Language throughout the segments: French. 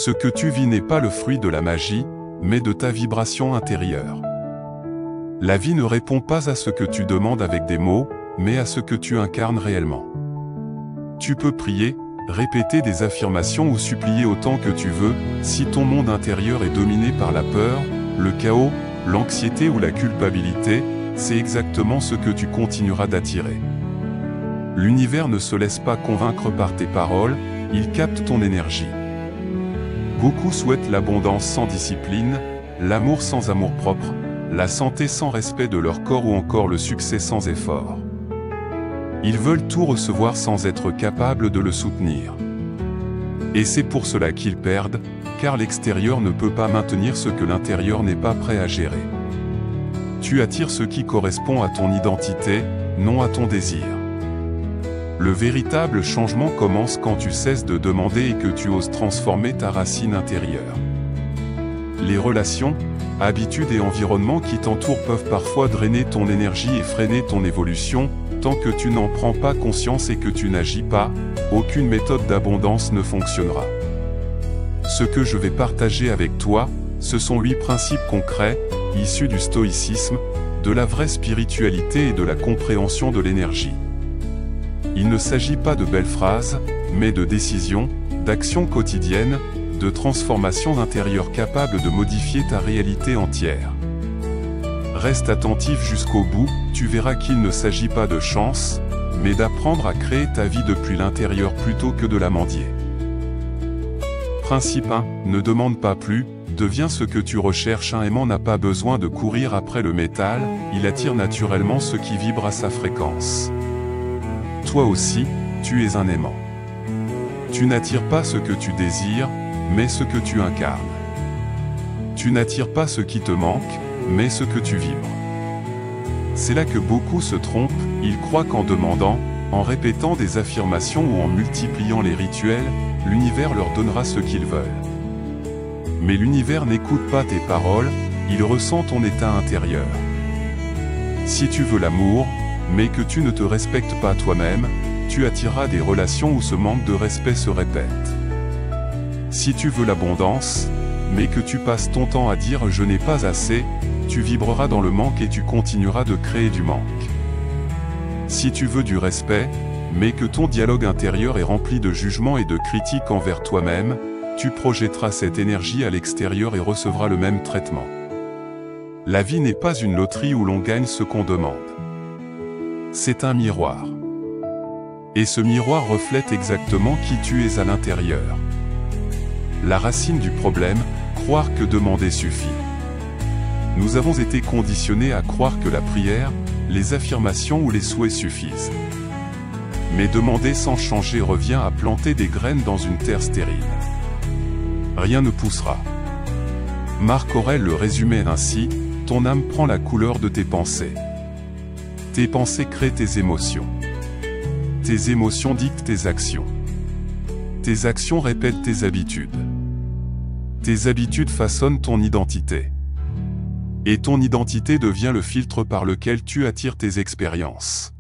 Ce que tu vis n'est pas le fruit de la magie, mais de ta vibration intérieure. La vie ne répond pas à ce que tu demandes avec des mots, mais à ce que tu incarnes réellement. Tu peux prier, répéter des affirmations ou supplier autant que tu veux, si ton monde intérieur est dominé par la peur, le chaos, l'anxiété ou la culpabilité, c'est exactement ce que tu continueras d'attirer. L'univers ne se laisse pas convaincre par tes paroles, il capte ton énergie. Beaucoup souhaitent l'abondance sans discipline, l'amour sans amour-propre, la santé sans respect de leur corps ou encore le succès sans effort. Ils veulent tout recevoir sans être capables de le soutenir. Et c'est pour cela qu'ils perdent, car l'extérieur ne peut pas maintenir ce que l'intérieur n'est pas prêt à gérer. Tu attires ce qui correspond à ton identité, non à ton désir. Le véritable changement commence quand tu cesses de demander et que tu oses transformer ta racine intérieure. Les relations, habitudes et environnements qui t'entourent peuvent parfois drainer ton énergie et freiner ton évolution. Tant que tu n'en prends pas conscience et que tu n'agis pas, aucune méthode d'abondance ne fonctionnera. Ce que je vais partager avec toi, ce sont 8 principes concrets, issus du stoïcisme, de la vraie spiritualité et de la compréhension de l'énergie. Il ne s'agit pas de belles phrases, mais de décisions, d'actions quotidiennes, de transformations intérieures capables de modifier ta réalité entière. Reste attentif jusqu'au bout, tu verras qu'il ne s'agit pas de chance, mais d'apprendre à créer ta vie depuis l'intérieur plutôt que de la mendier. Principe 1. Ne demande pas plus, deviens ce que tu recherches. Un aimant n'a pas besoin de courir après le métal, il attire naturellement ce qui vibre à sa fréquence. Toi aussi, tu es un aimant. Tu n'attires pas ce que tu désires, mais ce que tu incarnes. Tu n'attires pas ce qui te manque, mais ce que tu vibres. C'est là que beaucoup se trompent, ils croient qu'en demandant, en répétant des affirmations ou en multipliant les rituels, l'univers leur donnera ce qu'ils veulent. Mais l'univers n'écoute pas tes paroles, il ressent ton état intérieur. Si tu veux l'amour, mais que tu ne te respectes pas toi-même, tu attireras des relations où ce manque de respect se répète. Si tu veux l'abondance, mais que tu passes ton temps à dire « je n'ai pas assez », tu vibreras dans le manque et tu continueras de créer du manque. Si tu veux du respect, mais que ton dialogue intérieur est rempli de jugement et de critiques envers toi-même, tu projetteras cette énergie à l'extérieur et recevras le même traitement. La vie n'est pas une loterie où l'on gagne ce qu'on demande. C'est un miroir. Et ce miroir reflète exactement qui tu es à l'intérieur. La racine du problème, croire que demander suffit. Nous avons été conditionnés à croire que la prière, les affirmations ou les souhaits suffisent. Mais demander sans changer revient à planter des graines dans une terre stérile. Rien ne poussera. Marc Aurèle le résumait ainsi, ton âme prend la couleur de tes pensées. Tes pensées créent tes émotions. Tes émotions dictent tes actions. Tes actions répètent tes habitudes. Tes habitudes façonnent ton identité. Et ton identité devient le filtre par lequel tu attires tes expériences.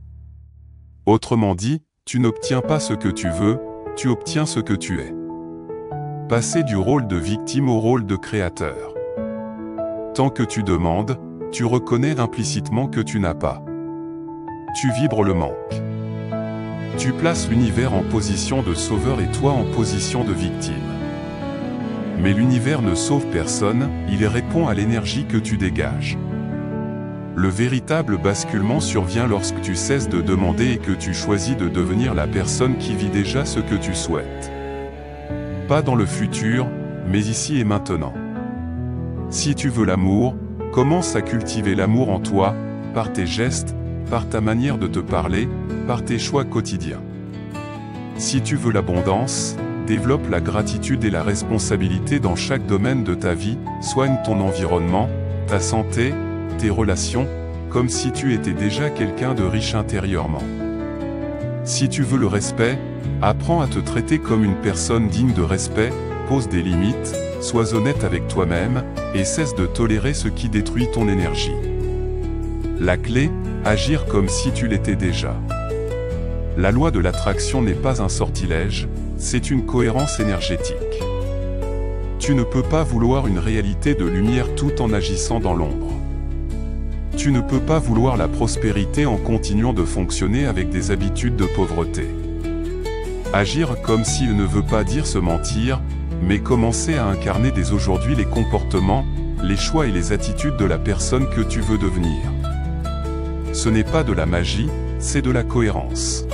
Autrement dit, tu n'obtiens pas ce que tu veux, tu obtiens ce que tu es. Passer du rôle de victime au rôle de créateur. Tant que tu demandes, tu reconnais implicitement que tu n'as pas. Tu vibres le manque. Tu places l'univers en position de sauveur et toi en position de victime. Mais l'univers ne sauve personne, il répond à l'énergie que tu dégages. Le véritable basculement survient lorsque tu cesses de demander et que tu choisis de devenir la personne qui vit déjà ce que tu souhaites. Pas dans le futur, mais ici et maintenant. Si tu veux l'amour, commence à cultiver l'amour en toi, par tes gestes, par ta manière de te parler, par tes choix quotidiens. Si tu veux l'abondance, développe la gratitude et la responsabilité dans chaque domaine de ta vie, soigne ton environnement, ta santé, tes relations, comme si tu étais déjà quelqu'un de riche intérieurement. Si tu veux le respect, apprends à te traiter comme une personne digne de respect, pose des limites, sois honnête avec toi-même, et cesse de tolérer ce qui détruit ton énergie. La clé, agir comme si tu l'étais déjà. La loi de l'attraction n'est pas un sortilège, c'est une cohérence énergétique. Tu ne peux pas vouloir une réalité de lumière tout en agissant dans l'ombre. Tu ne peux pas vouloir la prospérité en continuant de fonctionner avec des habitudes de pauvreté. Agir comme s'il ne veut pas dire se mentir, mais commencer à incarner dès aujourd'hui les comportements, les choix et les attitudes de la personne que tu veux devenir. Ce n'est pas de la magie, c'est de la cohérence.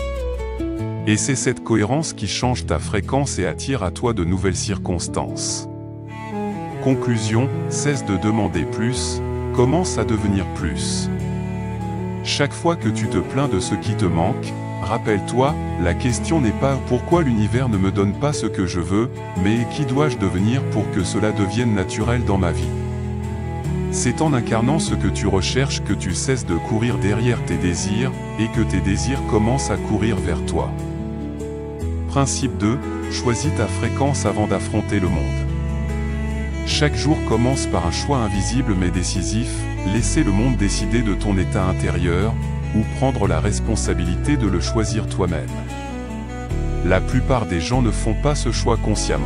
Et c'est cette cohérence qui change ta fréquence et attire à toi de nouvelles circonstances. Conclusion, cesse de demander plus, commence à devenir plus. Chaque fois que tu te plains de ce qui te manque, rappelle-toi, la question n'est pas « pourquoi l'univers ne me donne pas ce que je veux », mais « qui dois-je devenir pour que cela devienne naturel dans ma vie ?» C'est en incarnant ce que tu recherches que tu cesses de courir derrière tes désirs, et que tes désirs commencent à courir vers toi. Principe 2, choisis ta fréquence avant d'affronter le monde. Chaque jour commence par un choix invisible mais décisif, laisser le monde décider de ton état intérieur, ou prendre la responsabilité de le choisir toi-même. La plupart des gens ne font pas ce choix consciemment.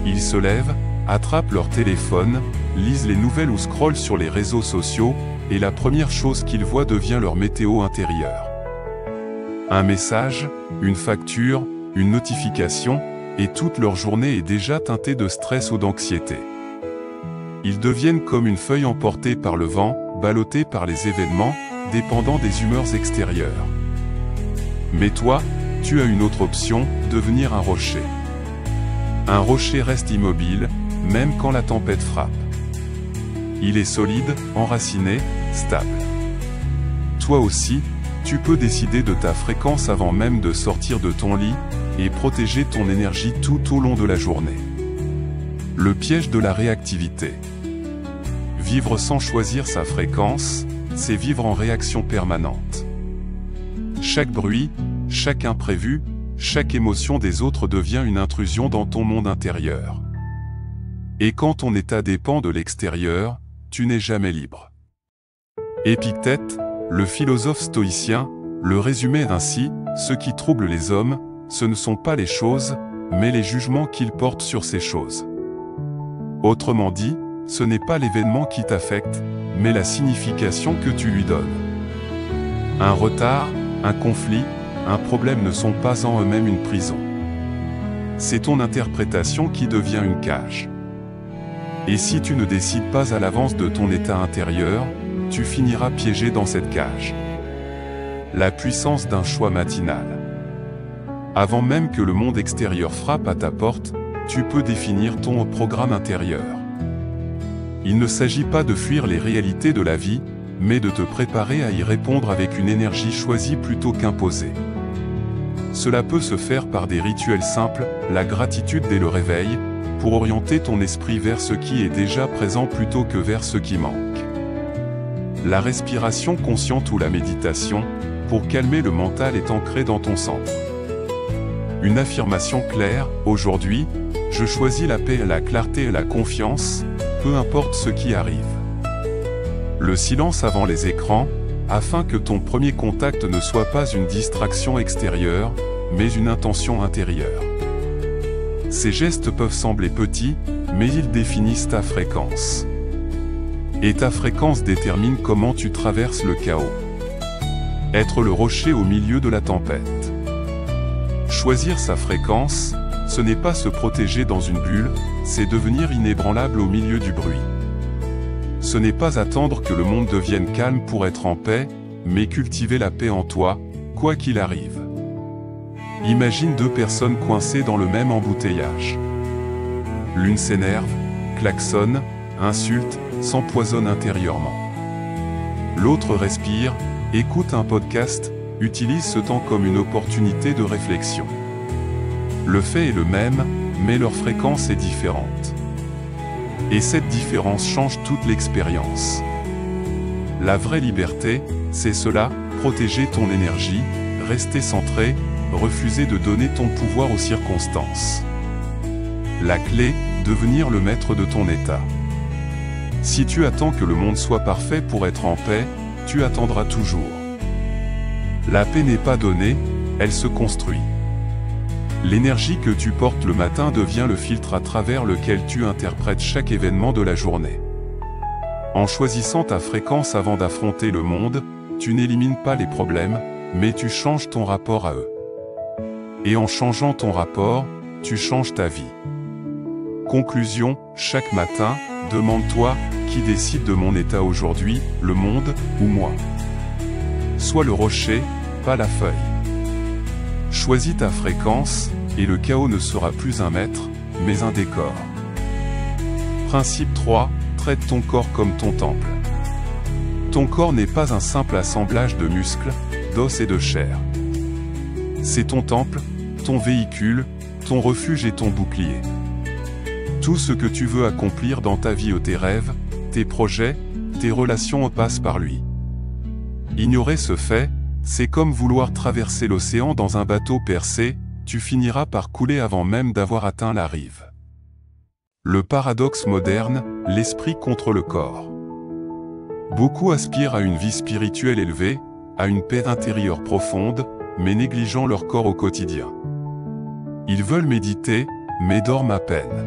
Ils se lèvent, attrapent leur téléphone, lisent les nouvelles ou scrollent sur les réseaux sociaux, et la première chose qu'ils voient devient leur météo intérieure. Un message, une facture, une notification, et toute leur journée est déjà teintée de stress ou d'anxiété. Ils deviennent comme une feuille emportée par le vent, ballottée par les événements, dépendant des humeurs extérieures. Mais toi, tu as une autre option, devenir un rocher. Un rocher reste immobile, même quand la tempête frappe. Il est solide, enraciné, stable. Toi aussi, tu peux décider de ta fréquence avant même de sortir de ton lit, et protéger ton énergie tout au long de la journée. Le piège de la réactivité. Vivre sans choisir sa fréquence, c'est vivre en réaction permanente. Chaque bruit, chaque imprévu, chaque émotion des autres devient une intrusion dans ton monde intérieur. Et quand ton état dépend de l'extérieur, tu n'es jamais libre. Épictète, le philosophe stoïcien, le résumait ainsi, ce qui trouble les hommes, ce ne sont pas les choses, mais les jugements qu'ils portent sur ces choses. Autrement dit, ce n'est pas l'événement qui t'affecte, mais la signification que tu lui donnes. Un retard, un conflit, un problème ne sont pas en eux-mêmes une prison. C'est ton interprétation qui devient une cage. Et si tu ne décides pas à l'avance de ton état intérieur, tu finiras piégé dans cette cage. La puissance d'un choix matinal. Avant même que le monde extérieur frappe à ta porte, tu peux définir ton programme intérieur. Il ne s'agit pas de fuir les réalités de la vie, mais de te préparer à y répondre avec une énergie choisie plutôt qu'imposée. Cela peut se faire par des rituels simples, la gratitude dès le réveil, pour orienter ton esprit vers ce qui est déjà présent plutôt que vers ce qui manque. La respiration consciente ou la méditation, pour calmer le mental est ancrée dans ton centre. Une affirmation claire, aujourd'hui, je choisis la paix, la clarté et la confiance, peu importe ce qui arrive. Le silence avant les écrans, afin que ton premier contact ne soit pas une distraction extérieure, mais une intention intérieure. Ces gestes peuvent sembler petits, mais ils définissent ta fréquence. Et ta fréquence détermine comment tu traverses le chaos. Être le rocher au milieu de la tempête. Choisir sa fréquence, ce n'est pas se protéger dans une bulle, c'est devenir inébranlable au milieu du bruit. Ce n'est pas attendre que le monde devienne calme pour être en paix, mais cultiver la paix en toi, quoi qu'il arrive. Imagine deux personnes coincées dans le même embouteillage. L'une s'énerve, klaxonne, insulte, s'empoisonne intérieurement. L'autre respire, écoute un podcast, utilise ce temps comme une opportunité de réflexion. Le fait est le même, mais leur fréquence est différente. Et cette différence change toute l'expérience. La vraie liberté, c'est cela, protéger ton énergie, rester centré, refuser de donner ton pouvoir aux circonstances. La clé, devenir le maître de ton état. Si tu attends que le monde soit parfait pour être en paix, tu attendras toujours. La paix n'est pas donnée, elle se construit. L'énergie que tu portes le matin devient le filtre à travers lequel tu interprètes chaque événement de la journée. En choisissant ta fréquence avant d'affronter le monde, tu n'élimines pas les problèmes, mais tu changes ton rapport à eux. Et en changeant ton rapport, tu changes ta vie. Conclusion, chaque matin, demande-toi, qui décide de mon état aujourd'hui, le monde ou moi? Sois le rocher, pas la feuille. Choisis ta fréquence, et le chaos ne sera plus un maître, mais un décor. Principe 3, traite ton corps comme ton temple. Ton corps n'est pas un simple assemblage de muscles, d'os et de chair. C'est ton temple, ton véhicule, ton refuge et ton bouclier. Tout ce que tu veux accomplir dans ta vie ou tes rêves, tes projets, tes relations passent par lui. Ignorer ce fait, c'est comme vouloir traverser l'océan dans un bateau percé, tu finiras par couler avant même d'avoir atteint la rive. Le paradoxe moderne, l'esprit contre le corps. Beaucoup aspirent à une vie spirituelle élevée, à une paix intérieure profonde, mais négligeant leur corps au quotidien. Ils veulent méditer, mais dorment à peine.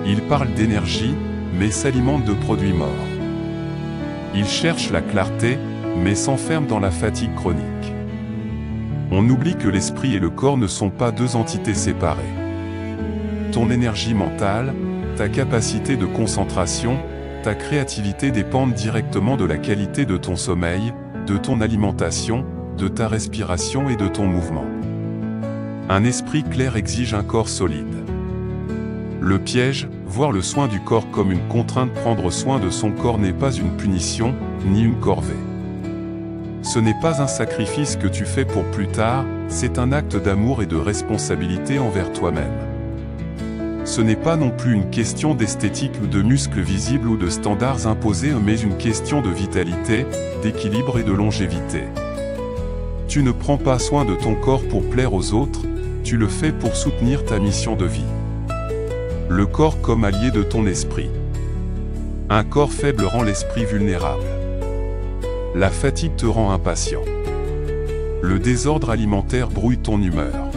Ils parlent d'énergie, mais s'alimentent de produits morts. Ils cherchent la clarté, mais s'enferment dans la fatigue chronique. On oublie que l'esprit et le corps ne sont pas deux entités séparées. Ton énergie mentale, ta capacité de concentration, ta créativité dépendent directement de la qualité de ton sommeil, de ton alimentation, de ta respiration et de ton mouvement. Un esprit clair exige un corps solide. Le piège, voir le soin du corps comme une contrainte, prendre soin de son corps n'est pas une punition, ni une corvée. Ce n'est pas un sacrifice que tu fais pour plus tard, c'est un acte d'amour et de responsabilité envers toi-même. Ce n'est pas non plus une question d'esthétique ou de muscles visibles ou de standards imposés, mais une question de vitalité, d'équilibre et de longévité. Tu ne prends pas soin de ton corps pour plaire aux autres, tu le fais pour soutenir ta mission de vie. Le corps comme allié de ton esprit. Un corps faible rend l'esprit vulnérable. La fatigue te rend impatient. Le désordre alimentaire brouille ton humeur.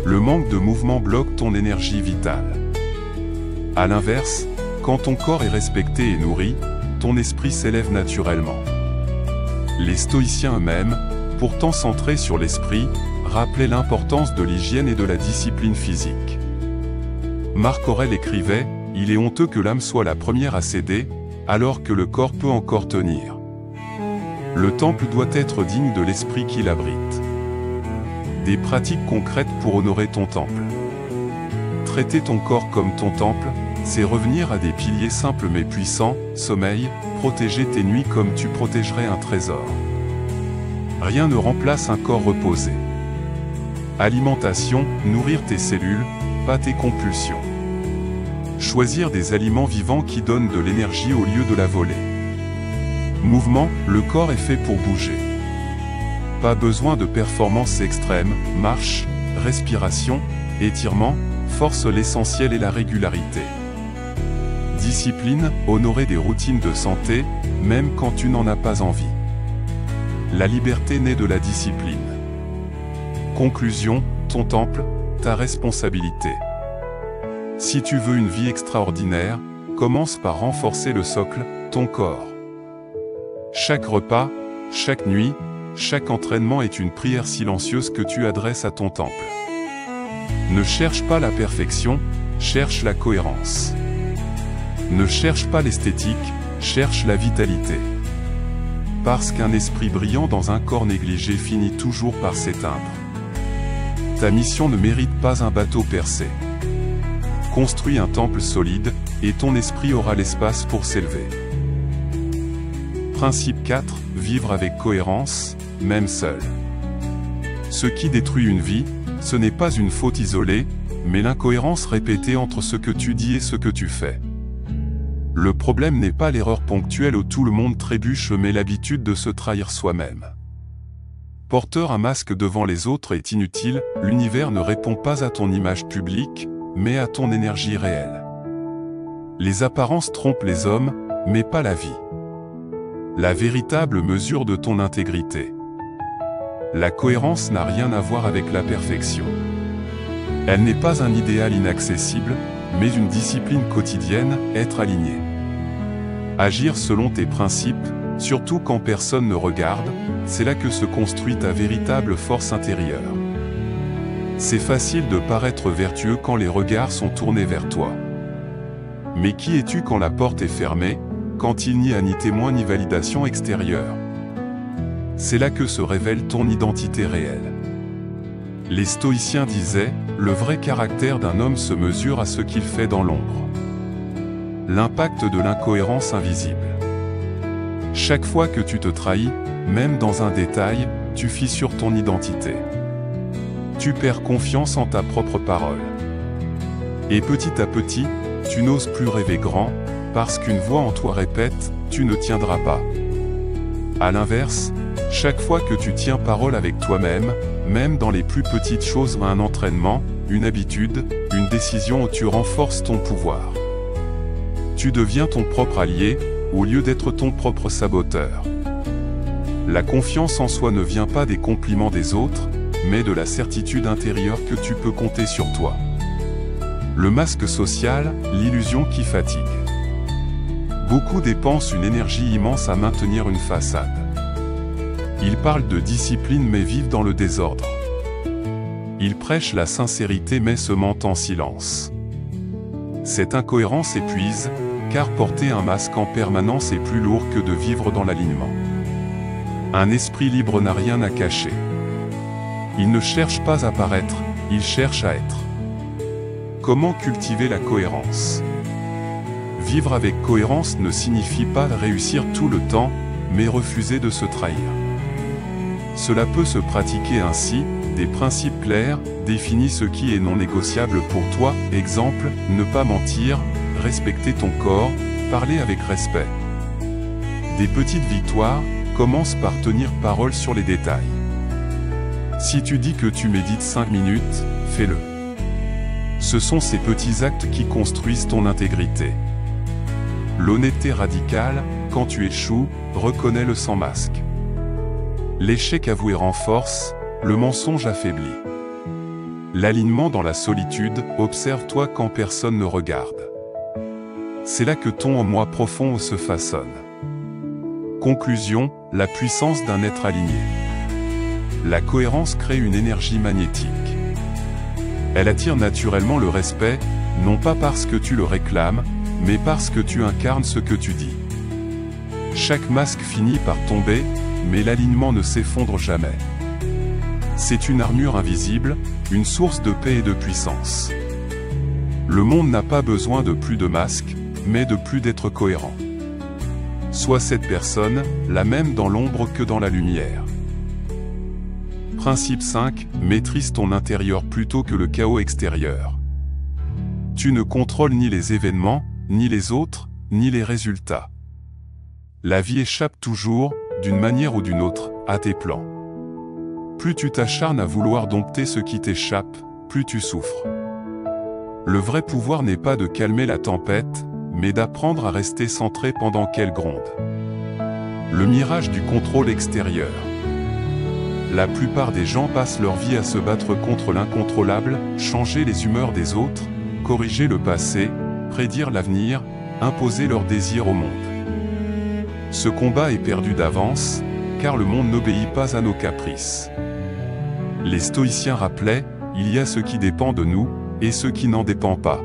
Le manque de mouvement bloque ton énergie vitale. A l'inverse, quand ton corps est respecté et nourri, ton esprit s'élève naturellement. Les stoïciens eux-mêmes, pourtant centrés sur l'esprit, rappelaient l'importance de l'hygiène et de la discipline physique. Marc Aurèle écrivait « Il est honteux que l'âme soit la première à céder, alors que le corps peut encore tenir. » Le temple doit être digne de l'esprit qui l'abrite. Des pratiques concrètes pour honorer ton temple. Traiter ton corps comme ton temple, c'est revenir à des piliers simples mais puissants, sommeil, protéger tes nuits comme tu protégerais un trésor. Rien ne remplace un corps reposé. Alimentation, nourrir tes cellules, pas tes compulsions. Choisir des aliments vivants qui donnent de l'énergie au lieu de la voler. Mouvement, le corps est fait pour bouger. Pas besoin de performance extrême, marche, respiration, étirement, force l'essentiel et la régularité. Discipline, honorer des routines de santé, même quand tu n'en as pas envie. La liberté naît de la discipline. Conclusion, ton temple, ta responsabilité. Si tu veux une vie extraordinaire, commence par renforcer le socle, ton corps. Chaque repas, chaque nuit, chaque entraînement est une prière silencieuse que tu adresses à ton temple. Ne cherche pas la perfection, cherche la cohérence. Ne cherche pas l'esthétique, cherche la vitalité. Parce qu'un esprit brillant dans un corps négligé finit toujours par s'éteindre. Ta mission ne mérite pas un bateau percé. Construis un temple solide, et ton esprit aura l'espace pour s'élever. Principe 4, vivre avec cohérence, même seul. Ce qui détruit une vie, ce n'est pas une faute isolée, mais l'incohérence répétée entre ce que tu dis et ce que tu fais. Le problème n'est pas l'erreur ponctuelle où tout le monde trébuche, mais l'habitude de se trahir soi-même. Porteur un masque devant les autres est inutile, l'univers ne répond pas à ton image publique, mais à ton énergie réelle. Les apparences trompent les hommes, mais pas la vie. La véritable mesure de ton intégrité. La cohérence n'a rien à voir avec la perfection. Elle n'est pas un idéal inaccessible, mais une discipline quotidienne, être aligné. Agir selon tes principes, surtout quand personne ne regarde, c'est là que se construit ta véritable force intérieure. C'est facile de paraître vertueux quand les regards sont tournés vers toi. Mais qui es-tu quand la porte est fermée, quand il n'y a ni témoin ni validation extérieure? C'est là que se révèle ton identité réelle. Les stoïciens disaient, le vrai caractère d'un homme se mesure à ce qu'il fait dans l'ombre. L'impact de l'incohérence invisible. Chaque fois que tu te trahis, même dans un détail, tu fissures ton identité. Tu perds confiance en ta propre parole. Et petit à petit, tu n'oses plus rêver grand, parce qu'une voix en toi répète, tu ne tiendras pas. À l'inverse, chaque fois que tu tiens parole avec toi-même, même dans les plus petites choses, un entraînement, une habitude, une décision où tu renforces ton pouvoir. Tu deviens ton propre allié, au lieu d'être ton propre saboteur. La confiance en soi ne vient pas des compliments des autres, mais de la certitude intérieure que tu peux compter sur toi. Le masque social, l'illusion qui fatigue. Beaucoup dépensent une énergie immense à maintenir une façade. Ils parlent de discipline mais vivent dans le désordre. Ils prêchent la sincérité mais se mentent en silence. Cette incohérence épuise, car porter un masque en permanence est plus lourd que de vivre dans l'alignement. Un esprit libre n'a rien à cacher. Il ne cherche pas à paraître, il cherche à être. Comment cultiver la cohérence? Vivre avec cohérence ne signifie pas réussir tout le temps, mais refuser de se trahir. Cela peut se pratiquer ainsi, des principes clairs, définis ce qui est non négociable pour toi, exemple, ne pas mentir, respecter ton corps, parler avec respect. Des petites victoires, commence par tenir parole sur les détails. Si tu dis que tu médites 5 minutes, fais-le. Ce sont ces petits actes qui construisent ton intégrité. L'honnêteté radicale, quand tu échoues, reconnais-le sans masque. L'échec avoué renforce, le mensonge affaiblit. L'alignement dans la solitude, observe-toi quand personne ne regarde. C'est là que ton moi profond se façonne. Conclusion, la puissance d'un être aligné. La cohérence crée une énergie magnétique. Elle attire naturellement le respect, non pas parce que tu le réclames, mais parce que tu incarnes ce que tu dis. Chaque masque finit par tomber, mais l'alignement ne s'effondre jamais. C'est une armure invisible, une source de paix et de puissance. Le monde n'a pas besoin de plus de masques, mais de plus d'être cohérent. Sois cette personne, la même dans l'ombre que dans la lumière. Principe 5, maîtrise ton intérieur plutôt que le chaos extérieur. Tu ne contrôles ni les événements, ni les autres, ni les résultats. La vie échappe toujours, d'une manière ou d'une autre, à tes plans. Plus tu t'acharnes à vouloir dompter ce qui t'échappe, plus tu souffres. Le vrai pouvoir n'est pas de calmer la tempête, mais d'apprendre à rester centré pendant qu'elle gronde. Le mirage du contrôle extérieur. La plupart des gens passent leur vie à se battre contre l'incontrôlable, changer les humeurs des autres, corriger le passé, prédire l'avenir, imposer leurs désirs au monde. Ce combat est perdu d'avance, car le monde n'obéit pas à nos caprices. Les stoïciens rappelaient, il y a ce qui dépend de nous, et ce qui n'en dépend pas.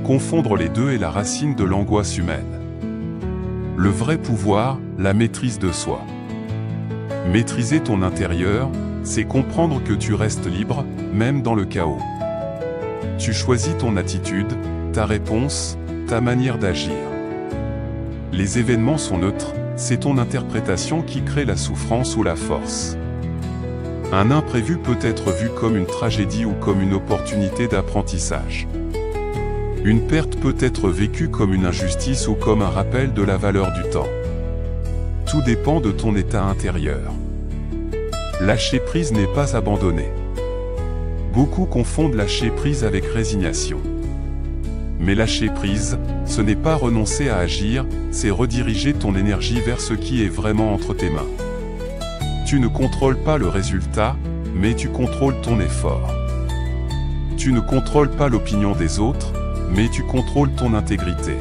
Confondre les deux est la racine de l'angoisse humaine. Le vrai pouvoir, la maîtrise de soi. Maîtriser ton intérieur, c'est comprendre que tu restes libre, même dans le chaos. Tu choisis ton attitude, ta réponse, ta manière d'agir. Les événements sont neutres, c'est ton interprétation qui crée la souffrance ou la force. Un imprévu peut être vu comme une tragédie ou comme une opportunité d'apprentissage. Une perte peut être vécue comme une injustice ou comme un rappel de la valeur du temps. Tout dépend de ton état intérieur. Lâcher prise n'est pas abandonner. Beaucoup confondent lâcher prise avec résignation. Mais lâcher prise, ce n'est pas renoncer à agir, c'est rediriger ton énergie vers ce qui est vraiment entre tes mains. Tu ne contrôles pas le résultat, mais tu contrôles ton effort. Tu ne contrôles pas l'opinion des autres, mais tu contrôles ton intégrité.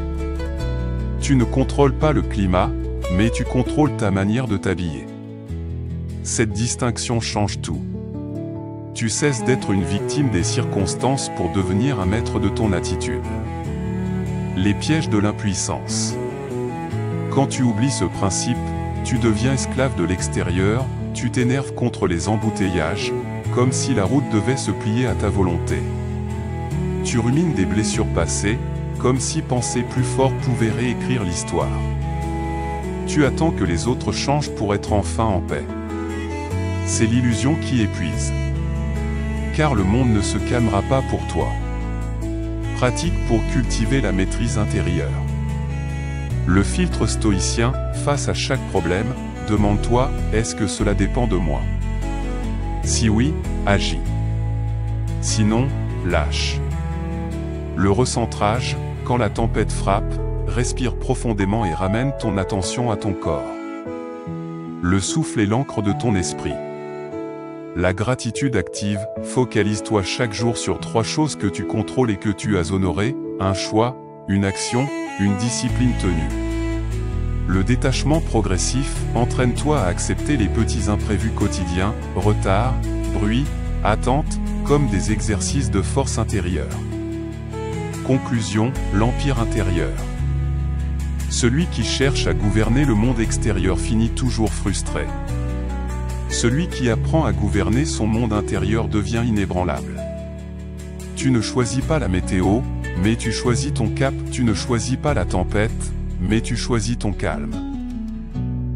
Tu ne contrôles pas le climat, mais tu contrôles ta manière de t'habiller. Cette distinction change tout. Tu cesses d'être une victime des circonstances pour devenir un maître de ton attitude. Les pièges de l'impuissance. Quand tu oublies ce principe, tu deviens esclave de l'extérieur, tu t'énerves contre les embouteillages, comme si la route devait se plier à ta volonté. Tu rumines des blessures passées, comme si penser plus fort pouvait réécrire l'histoire. Tu attends que les autres changent pour être enfin en paix. C'est l'illusion qui épuise. Car le monde ne se calmera pas pour toi. Pratique pour cultiver la maîtrise intérieure. Le filtre stoïcien, face à chaque problème, demande-toi, est-ce que cela dépend de moi? Si oui, agis. Sinon, lâche. Le recentrage, quand la tempête frappe, respire profondément et ramène ton attention à ton corps. Le souffle est l'encre de ton esprit. La gratitude active, focalise-toi chaque jour sur 3 choses que tu contrôles et que tu as honorées, un choix, une action, une discipline tenue. Le détachement progressif, entraîne-toi à accepter les petits imprévus quotidiens, retard, bruit, attente, comme des exercices de force intérieure. Conclusion, l'empire intérieur. Celui qui cherche à gouverner le monde extérieur finit toujours frustré. Celui qui apprend à gouverner son monde intérieur devient inébranlable. Tu ne choisis pas la météo, mais tu choisis ton cap. Tu ne choisis pas la tempête, mais tu choisis ton calme.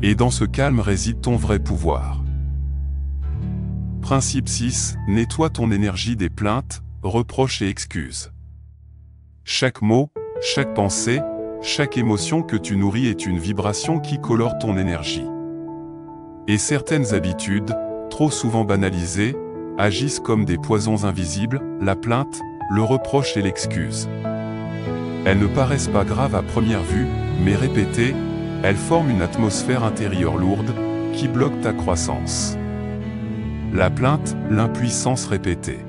Et dans ce calme réside ton vrai pouvoir. Principe 6. Nettoie ton énergie des plaintes, reproches et excuses. Chaque mot, chaque pensée, chaque émotion que tu nourris est une vibration qui colore ton énergie. Et certaines habitudes, trop souvent banalisées, agissent comme des poisons invisibles, la plainte, le reproche et l'excuse. Elles ne paraissent pas graves à première vue, mais répétées, elles forment une atmosphère intérieure lourde, qui bloque ta croissance. La plainte, l'impuissance répétée.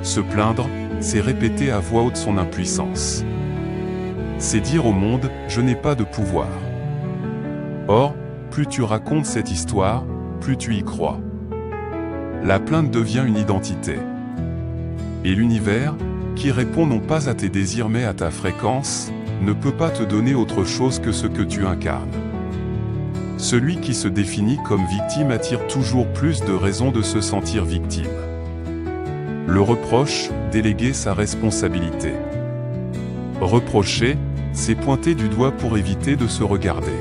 Se plaindre, c'est répéter à voix haute son impuissance. C'est dire au monde, je n'ai pas de pouvoir. Or, plus tu racontes cette histoire, plus tu y crois. La plainte devient une identité. Et l'univers, qui répond non pas à tes désirs mais à ta fréquence, ne peut pas te donner autre chose que ce que tu incarnes. Celui qui se définit comme victime attire toujours plus de raisons de se sentir victime. Le reproche, déléguer sa responsabilité. Reprocher, c'est pointer du doigt pour éviter de se regarder.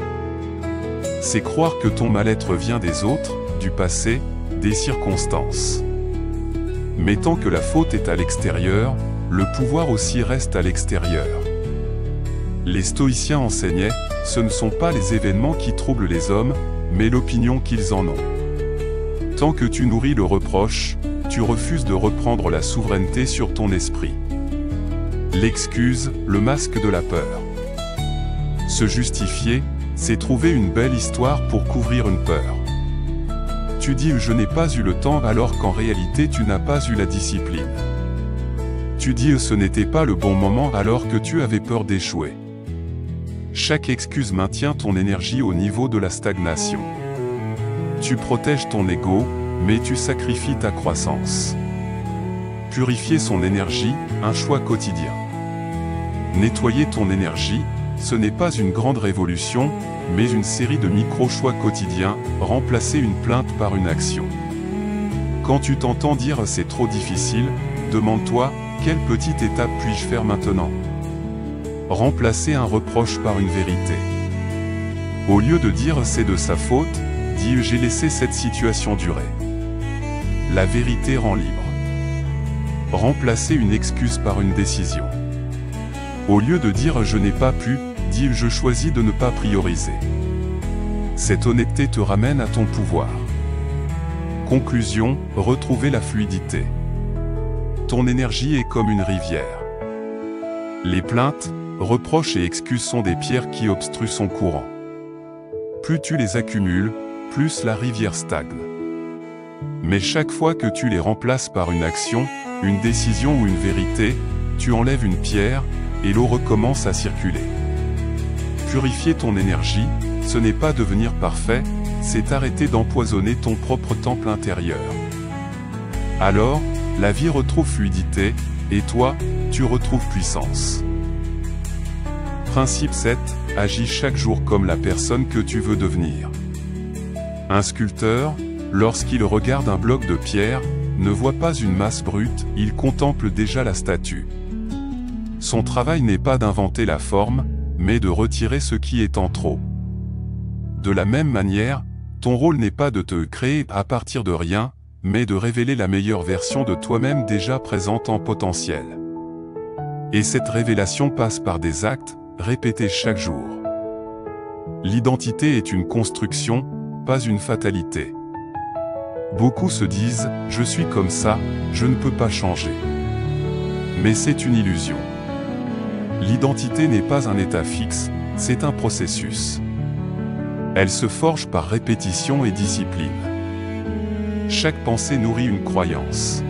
C'est croire que ton mal-être vient des autres, du passé, des circonstances. Mais tant que la faute est à l'extérieur, le pouvoir aussi reste à l'extérieur. Les stoïciens enseignaient, ce ne sont pas les événements qui troublent les hommes, mais l'opinion qu'ils en ont. Tant que tu nourris le reproche, tu refuses de reprendre la souveraineté sur ton esprit. L'excuse, le masque de la peur. Se justifier, c'est trouver une belle histoire pour couvrir une peur. Tu dis « je n'ai pas eu le temps » alors qu'en réalité tu n'as pas eu la discipline. Tu dis « ce n'était pas le bon moment » alors que tu avais peur d'échouer. Chaque excuse maintient ton énergie au niveau de la stagnation. Tu protèges ton ego, mais tu sacrifies ta croissance. Purifier son énergie, un choix quotidien. Nettoyer ton énergie, ce n'est pas une grande révolution, mais une série de micro-choix quotidiens, remplacer une plainte par une action. Quand tu t'entends dire « c'est trop difficile », demande-toi « quelle petite étape puis-je faire maintenant ?» Remplacer un reproche par une vérité. Au lieu de dire « c'est de sa faute », dis « j'ai laissé cette situation durer ». La vérité rend libre. Remplacer une excuse par une décision. Au lieu de dire « je n'ai pas pu », dis « je choisis de ne pas prioriser ». Cette honnêteté te ramène à ton pouvoir. Conclusion, retrouver la fluidité. Ton énergie est comme une rivière. Les plaintes, reproches et excuses sont des pierres qui obstruent son courant. Plus tu les accumules, plus la rivière stagne. Mais chaque fois que tu les remplaces par une action, une décision ou une vérité, tu enlèves une pierre, et l'eau recommence à circuler. Purifier ton énergie, ce n'est pas devenir parfait, c'est arrêter d'empoisonner ton propre temple intérieur. Alors, la vie retrouve fluidité, et toi, tu retrouves puissance. Principe 7, agis chaque jour comme la personne que tu veux devenir. Un sculpteur, lorsqu'il regarde un bloc de pierre, ne voit pas une masse brute, il contemple déjà la statue. Son travail n'est pas d'inventer la forme, mais de retirer ce qui est en trop. De la même manière, ton rôle n'est pas de te créer à partir de rien, mais de révéler la meilleure version de toi-même déjà présente en potentiel. Et cette révélation passe par des actes, répétés chaque jour. L'identité est une construction, pas une fatalité. Beaucoup se disent « je suis comme ça, je ne peux pas changer ». Mais c'est une illusion. L'identité n'est pas un état fixe, c'est un processus. Elle se forge par répétition et discipline. Chaque pensée nourrit une croyance.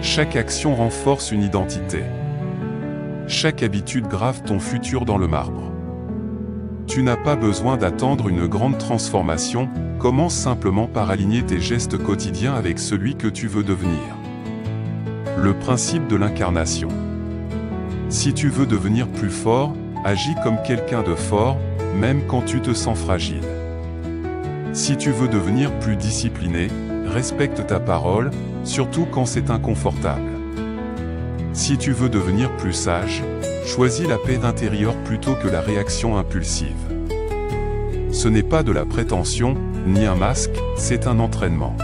Chaque action renforce une identité. Chaque habitude grave ton futur dans le marbre. Tu n'as pas besoin d'attendre une grande transformation, commence simplement par aligner tes gestes quotidiens avec celui que tu veux devenir. Le principe de l'incarnation. Si tu veux devenir plus fort, agis comme quelqu'un de fort, même quand tu te sens fragile. Si tu veux devenir plus discipliné, respecte ta parole, surtout quand c'est inconfortable. Si tu veux devenir plus sage, choisis la paix intérieure plutôt que la réaction impulsive. Ce n'est pas de la prétention, ni un masque, c'est un entraînement.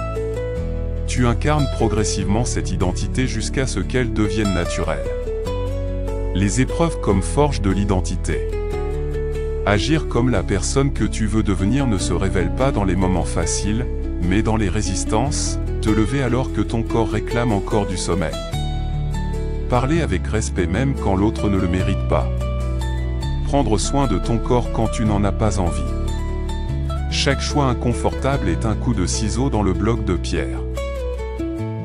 Tu incarnes progressivement cette identité jusqu'à ce qu'elle devienne naturelle. Les épreuves comme forge de l'identité. Agir comme la personne que tu veux devenir ne se révèle pas dans les moments faciles, mais dans les résistances, te lever alors que ton corps réclame encore du sommeil. Parler avec respect même quand l'autre ne le mérite pas. Prendre soin de ton corps quand tu n'en as pas envie. Chaque choix inconfortable est un coup de ciseau dans le bloc de pierre.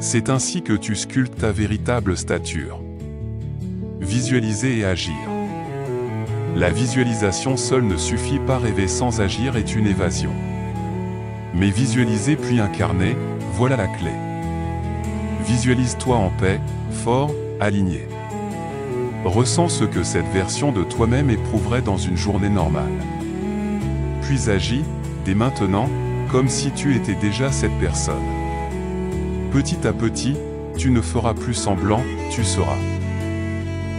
C'est ainsi que tu sculptes ta véritable stature. Visualiser et agir. La visualisation seule ne suffit pas, rêver sans agir est une évasion. Mais visualiser puis incarner, voilà la clé. Visualise-toi en paix, fort, aligné. Ressens ce que cette version de toi-même éprouverait dans une journée normale. Puis agis, dès maintenant, comme si tu étais déjà cette personne. Petit à petit, tu ne feras plus semblant, tu seras.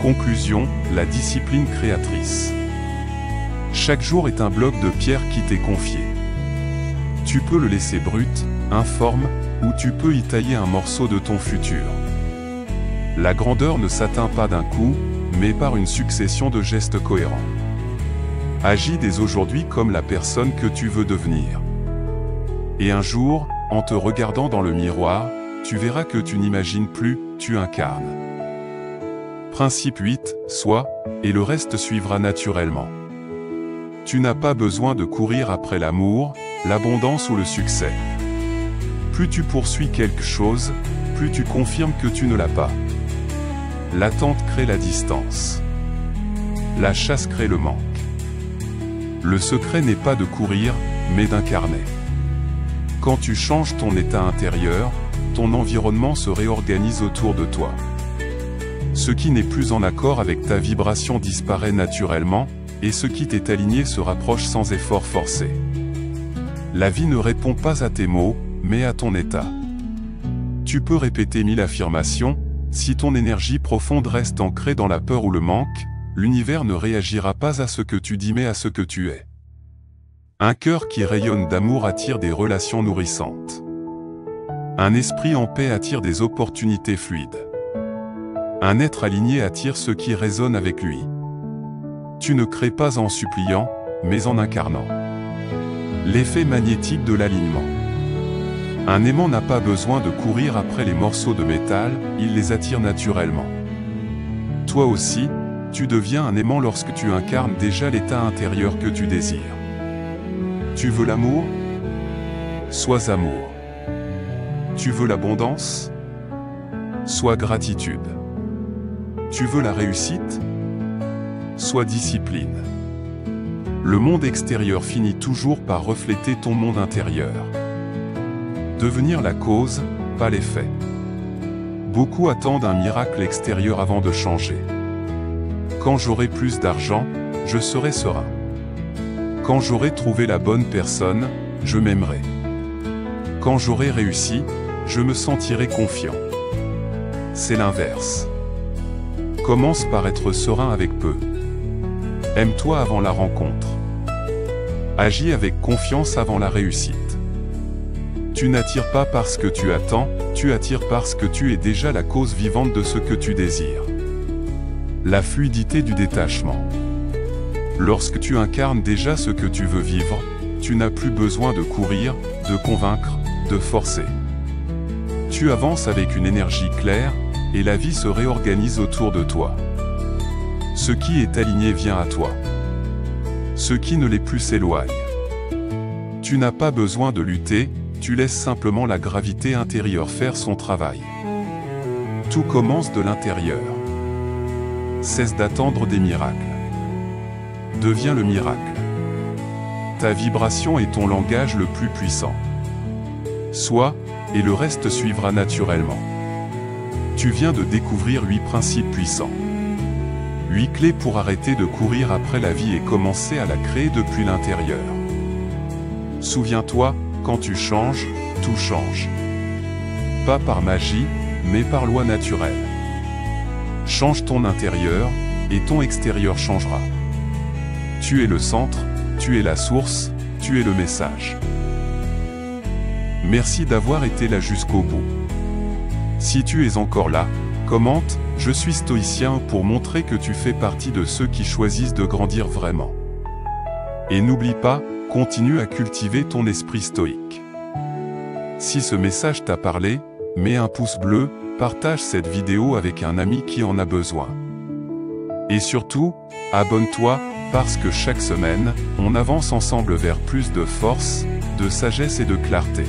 Conclusion, la discipline créatrice. Chaque jour est un bloc de pierre qui t'est confié. Tu peux le laisser brut, informe, ou tu peux y tailler un morceau de ton futur. La grandeur ne s'atteint pas d'un coup, mais par une succession de gestes cohérents. Agis dès aujourd'hui comme la personne que tu veux devenir. Et un jour, en te regardant dans le miroir, tu verras que tu n'imagines plus, tu incarnes. Principe 8, sois, et le reste suivra naturellement. Tu n'as pas besoin de courir après l'amour, l'abondance ou le succès. Plus tu poursuis quelque chose, plus tu confirmes que tu ne l'as pas. L'attente crée la distance. La chasse crée le manque. Le secret n'est pas de courir, mais d'incarner. Quand tu changes ton état intérieur, ton environnement se réorganise autour de toi. Ce qui n'est plus en accord avec ta vibration disparaît naturellement, et ce qui t'est aligné se rapproche sans effort forcé. La vie ne répond pas à tes mots, mais à ton état. Tu peux répéter 1000 affirmations, si ton énergie profonde reste ancrée dans la peur ou le manque, l'univers ne réagira pas à ce que tu dis mais à ce que tu es. Un cœur qui rayonne d'amour attire des relations nourrissantes. Un esprit en paix attire des opportunités fluides. Un être aligné attire ce qui résonne avec lui. Tu ne crées pas en suppliant, mais en incarnant. L'effet magnétique de l'alignement. Un aimant n'a pas besoin de courir après les morceaux de métal, il les attire naturellement. Toi aussi, tu deviens un aimant lorsque tu incarnes déjà l'état intérieur que tu désires. Tu veux l'amour? Sois amour. Tu veux l'abondance? Sois gratitude. Tu veux la réussite? Sois discipline. Le monde extérieur finit toujours par refléter ton monde intérieur. Devenir la cause, pas l'effet. Beaucoup attendent un miracle extérieur avant de changer. Quand j'aurai plus d'argent, je serai serein. Quand j'aurai trouvé la bonne personne, je m'aimerai. Quand j'aurai réussi, je me sentirai confiant. C'est l'inverse. Commence par être serein avec peu. Aime-toi avant la rencontre. Agis avec confiance avant la réussite. Tu n'attires pas parce que tu attends, tu attires parce que tu es déjà la cause vivante de ce que tu désires. La fluidité du détachement. Lorsque tu incarnes déjà ce que tu veux vivre, tu n'as plus besoin de courir, de convaincre, de forcer. Tu avances avec une énergie claire, et la vie se réorganise autour de toi. Ce qui est aligné vient à toi. Ce qui ne l'est plus s'éloigne. Tu n'as pas besoin de lutter, tu laisses simplement la gravité intérieure faire son travail. Tout commence de l'intérieur. Cesse d'attendre des miracles. Deviens le miracle. Ta vibration est ton langage le plus puissant. Sois, et le reste suivra naturellement. Tu viens de découvrir 8 principes puissants. 8 clés pour arrêter de courir après la vie et commencer à la créer depuis l'intérieur. Souviens-toi, quand tu changes, tout change. Pas par magie, mais par loi naturelle. Change ton intérieur, et ton extérieur changera. Tu es le centre, tu es la source, tu es le message. Merci d'avoir été là jusqu'au bout. Si tu es encore là, commente « Je suis stoïcien » pour montrer que tu fais partie de ceux qui choisissent de grandir vraiment. Et n'oublie pas, continue à cultiver ton esprit stoïque. Si ce message t'a parlé, mets un pouce bleu, partage cette vidéo avec un ami qui en a besoin. Et surtout, abonne-toi, parce que chaque semaine, on avance ensemble vers plus de force, de sagesse et de clarté.